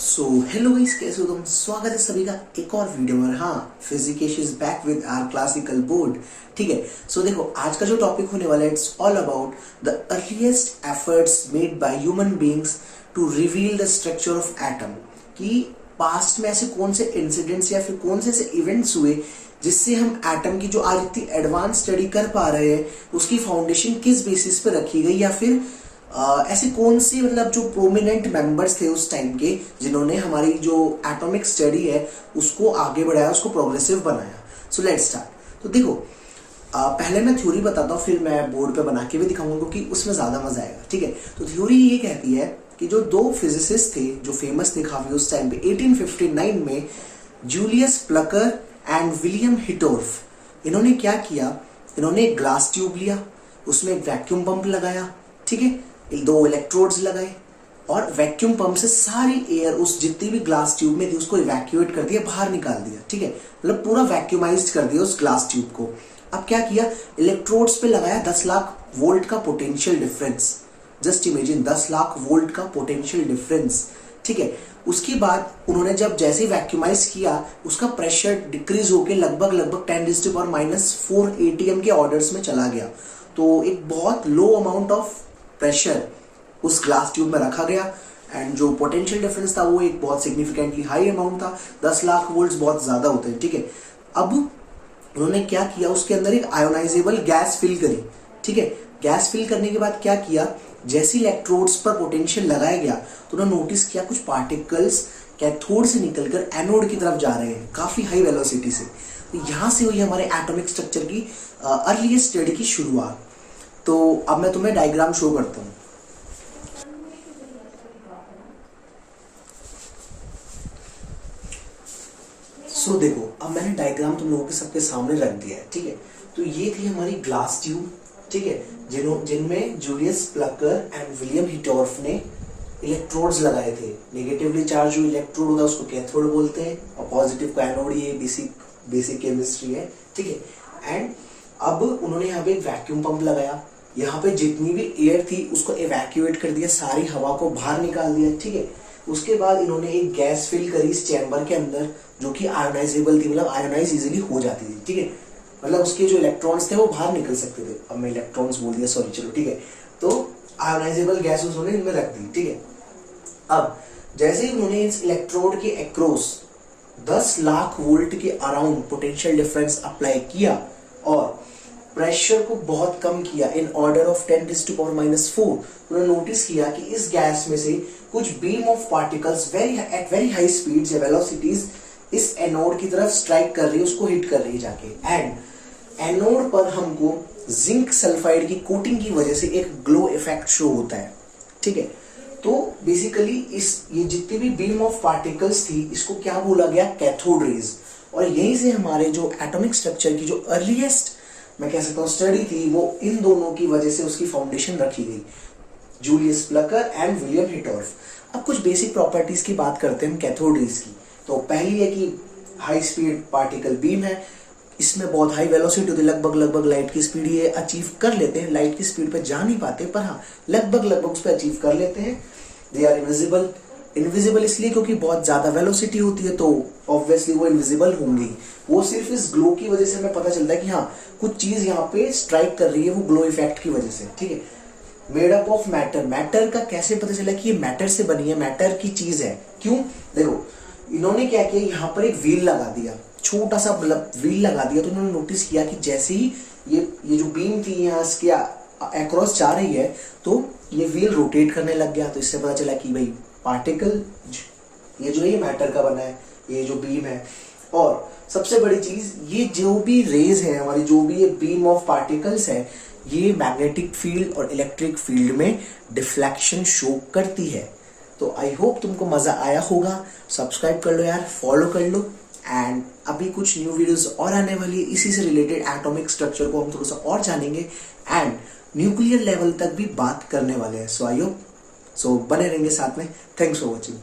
So hello guys, कैसे हो तुम। स्वागत है सभी का एक और वीडियो में। हाँ, फिजिकेश is back with our classical board. ठीक है। सो देखो, आज का जो टॉपिक होने वाला है, it's all about the earliest efforts made by human beings to reveal the structure of atom. कि पास्ट में ऐसे कौन से इंसिडेंट्स या फिर कौन से ऐसे इवेंट्स हुए जिससे हम एटम की जो आज इतनी एडवांस स्टडी कर पा रहे हैं, उसकी फाउंडेशन किस बेसिस पे रखी गई, या फिर ऐसे कौन से मतलब जो प्रोमिनेंट मेंबर्स थे उस टाइम के जिन्होंने हमारी जो एटॉमिक स्टडी है उसको आगे बढ़ाया, उसको प्रोग्रेसिव बनाया। So let's start. तो देखो, पहले मैं थ्योरी बताता हूँ, फिर मैं बोर्ड पे बना के भी दिखाऊंगा क्योंकि उसमें ज्यादा मजा आएगा। ठीक है। तो थ्योरी ये कहती है कि जो दो फिजिसिस्ट थे जो फेमस थे काफी उस टाइम पे 1859 में, जूलियस प्लकर एंड विलियम हिटोर्फ, इन्होंने क्या किया, इन्होंने एक ग्लास ट्यूब लिया, उसमें एक वैक्यूम पंप लगाया। ठीक है। दो इलेक्ट्रोड्स लगाए और वैक्यूम पंप से सारी एयर उस जितनी भी ग्लास ट्यूब में थी उसको इवैक्यूएट कर दिया, बाहर निकाल दिया। ठीक है। मतलब पूरा वैक्यूमाइज्ड कर दिया उस ग्लास ट्यूब को। अब क्या किया, इलेक्ट्रोड्स पे लगाया 10 लाख वोल्ट का potential difference. Just imagine 10 lakh volt का पोटेंशियल डिफरेंस। ठीक है। उसके बाद उन्होंने जब जैसे वैक्यूमाइज किया, उसका प्रेशर डिक्रीज होकर लगभग 10⁻⁻⁴ एटीएम के ऑर्डर्स में चला गया। तो एक बहुत लो अमाउंट ऑफ प्रेशर उस ग्लास ट्यूब में रखा गया एंड जो पोटेंशियल डिफरेंस था वो एक बहुत सिग्निफिकेंटली हाई अमाउंट था। 10 लाख वोल्ट्स बहुत ज्यादा होते हैं। ठीक है। अब उन्होंने क्या किया, उसके अंदर एक आयोनाइजेबल गैस फिल करी। ठीक है। गैस फिल करने के बाद क्या किया, जैसे इलेक्ट्रोड्स पर पोटेंशियल लगाया गया तो उन्होंने नोटिस किया कुछ पार्टिकल्स कैथोड से निकलकर एनोड की तरफ जा रहे हैं काफी हाई वेलोसिटी से। तो यहां से हुई हमारे एटॉमिक स्ट्रक्चर की अर्लीस्ट स्टडी की शुरुआत। तो अब मैं तुम्हें डायग्राम शो करता हूं। सो देखो, अब मैंने डायग्राम तुम लोगों के सबके सामने रख दिया है। ठीक है। तो ये थी हमारी ग्लास ट्यूब। ठीक है। जिनमें जूलियस प्लकर एंड विलियम हिटोर्फ ने इलेक्ट्रोड्स लगाए थे। नेगेटिवली चार्ज जो इलेक्ट्रोड होता है उसको कैथोड बोलते हैं और पॉजिटिव को एनोड। ये बेसिक केमिस्ट्री है। ठीक है। एंड अब उन्होंने यहाँ पे एक वैक्यूम पंप लगाया, यहाँ पे जितनी भी एयर थी उसको इवैक्यूएट कर दिया, सारी हवा को बाहर निकाल दिया। ठीक है। उसके बाद इन्होंने एक गैस फिल करी इस चैम्बर के अंदर जो कि आयोनाइजेबल थी, मतलब आयोनाइज इजीली हो जाती थी। ठीक है। मतलब उसके जो इलेक्ट्रॉन्स थे वो बाहर निकल सकते थे। अब मैं इलेक्ट्रॉन्स बोल दिया, सॉरी, चलो ठीक है। तो आयोनाइजेबल गैस उन्होंने इनमें रख दी। ठीक है। अब जैसे ही उन्होंने इस इलेक्ट्रोड के अक्रॉस 10 लाख वोल्ट के अराउंड पोटेंशियल डिफरेंस अप्लाई किया और प्रेशर को बहुत कम किया इन ऑर्डर ऑफ 10⁻⁻⁴, उन्होंने नोटिस किया कि इस गैस में से कुछ beam of particles at very high speeds या वेलोसिटीज इस एनोड की तरफ स्ट्राइक कर रही है, उसको हिट कर रही है जाके। एंड एनोड पर हमको जिंक सल्फाइड की कोटिंग की वजह से एक ग्लो इफेक्ट शो होता है। ठीक है। तो बेसिकली ये जितनी भी बीम ऑफ पार्टिकल्स थी इसको क्या बोला गया, कैथोड रेज। और यहीं से हमारे जो एटॉमिक स्ट्रक्चर की जो अर्लीस्ट मैं कह सकता हूँ स्टडी थी वो इन दोनों की वजह से उसकी फाउंडेशन रखी गई, जूलियस प्लकर एंड विलियम हिटोर्फ। अब कुछ बेसिक प्रॉपर्टीज की बात करते हैं हम कैथोड रेज की। तो पहली है कि हाई स्पीड पार्टिकल बीम है, इसमें बहुत हाई वेलोसिटी होती है, लगभग लाइट की स्पीड ये अचीव कर लेते हैं। लाइट की स्पीड पे जा नहीं पाते पर हाँ लगभग उस पर अचीव कर लेते हैं। दे आर इनविजिबल इसलिए क्योंकि बहुत ज्यादा वेलोसिटी होती है तो ऑब्वियसली वो इनविजिबल होंगी। वो सिर्फ इस ग्लो की वजह से हमें पता चलता है कि हाँ कुछ चीज यहाँ पे स्ट्राइक कर रही है, वो ग्लो इफेक्ट की वजह से। ठीक है। मेड अप ऑफ मैटर का कैसे पता चला कि ये मैटर से बनी है, मैटर की चीज है। क्यों, देखो इन्होंने क्या किया, यहाँ पर एक व्हील लगा दिया, छोटा सा मतलब व्हील लगा दिया। तो इन्होंने नोटिस किया कि जैसे ही ये जो बीम थी यहाँ इसके अक्रॉस जा रही है तो ये व्हील रोटेट करने लग गया। तो इससे पता चला कि भाई पार्टिकल ये जो है मैटर का बना है, ये जो बीम है। और सबसे बड़ी चीज, ये जो भी रेज है हमारी, जो भी ये बीम ऑफ पार्टिकल्स है, ये मैग्नेटिक फील्ड और इलेक्ट्रिक फील्ड में डिफ्लेक्शन शो करती है। तो आई होप तुमको मजा आया होगा। सब्सक्राइब कर लो यार, फॉलो कर लो। एंड अभी कुछ न्यू वीडियोस और आने वाली है, इसी से रिलेटेड एटॉमिक स्ट्रक्चर को हम थोड़ा सा और जानेंगे एंड न्यूक्लियर लेवल तक भी बात करने वाले हैं। सो आई होप बने रहेंगे साथ में। Thanks for watching.